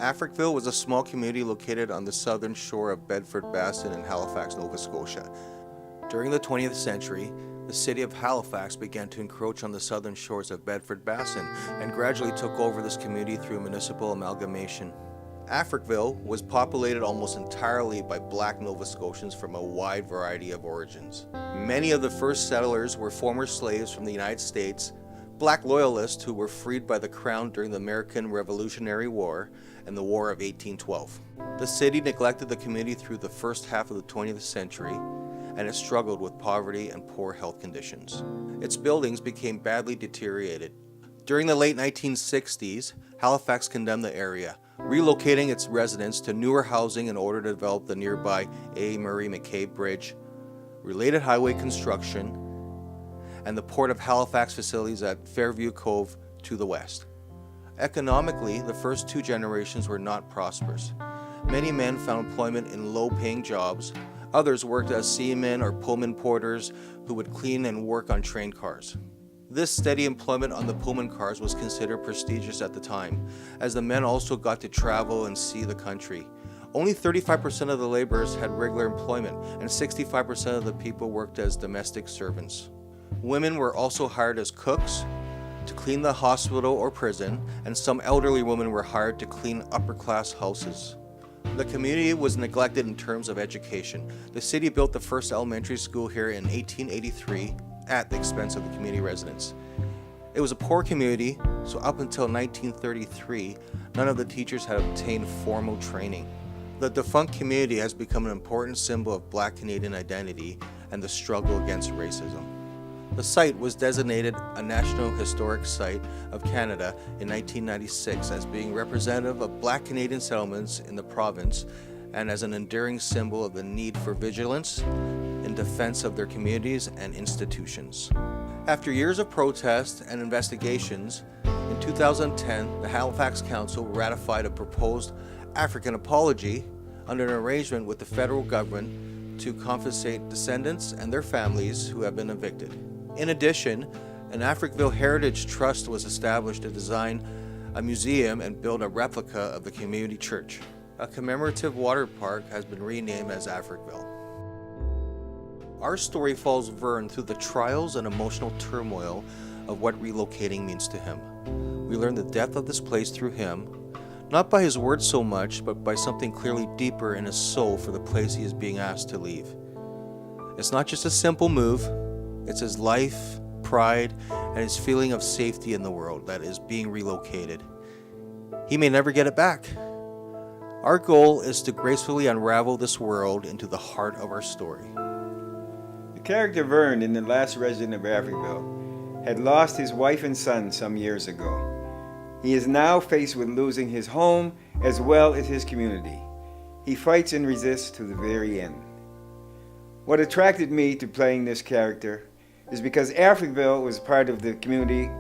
Africville was a small community located on the southern shore of Bedford Basin in Halifax, Nova Scotia. During the 20th century, the city of Halifax began to encroach on the southern shores of Bedford Basin and gradually took over this community through municipal amalgamation. Africville was populated almost entirely by black Nova Scotians from a wide variety of origins. Many of the first settlers were former slaves from the United States, black loyalists who were freed by the Crown during the American Revolutionary War and the War of 1812. The city neglected the community through the first half of the 20th century, and it struggled with poverty and poor health conditions. Its buildings became badly deteriorated. During the late 1960s, Halifax condemned the area, relocating its residents to newer housing in order to develop the nearby A. Murray McCabe Bridge, related highway construction, and the Port of Halifax facilities at Fairview Cove to the west. Economically, the first two generations were not prosperous. Many men found employment in low-paying jobs. Others worked as seamen or Pullman porters who would clean and work on train cars. This steady employment on the Pullman cars was considered prestigious at the time, as the men also got to travel and see the country. Only 35% of the laborers had regular employment, and 65% of the people worked as domestic servants. Women were also hired as cooks, to clean the hospital or prison, and some elderly women were hired to clean upper-class houses. The community was neglected in terms of education. The city built the first elementary school here in 1883 at the expense of the community residents. It was a poor community, so up until 1933, none of the teachers had obtained formal training. The defunct community has become an important symbol of Black Canadian identity and the struggle against racism. The site was designated a National Historic Site of Canada in 1996 as being representative of Black Canadian settlements in the province and as an enduring symbol of the need for vigilance in defense of their communities and institutions. After years of protest and investigations, in 2010, the Halifax Council ratified a proposed African apology under an arrangement with the federal government to compensate descendants and their families who have been evicted. In addition, an Africville Heritage Trust was established to design a museum and build a replica of the community church. A commemorative water park has been renamed as Africville. Our story follows Vern through the trials and emotional turmoil of what relocating means to him. We learn the depth of this place through him, not by his words so much, but by something clearly deeper in his soul for the place he is being asked to leave. It's not just a simple move. It's his life, pride, and his feeling of safety in the world that is being relocated. He may never get it back. Our goal is to gracefully unravel this world into the heart of our story. The character Vern in The Last Resident of Africville had lost his wife and son some years ago. He is now faced with losing his home as well as his community. He fights and resists to the very end. What attracted me to playing this character is because Africville was part of the community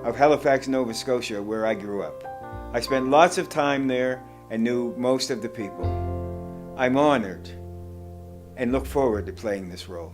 of Halifax, Nova Scotia, where I grew up. I spent lots of time there and knew most of the people. I'm honored and look forward to playing this role.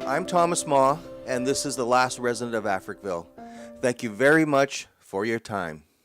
I'm Thomas Ma, and this is the Last Resident of Africville. Thank you very much for your time.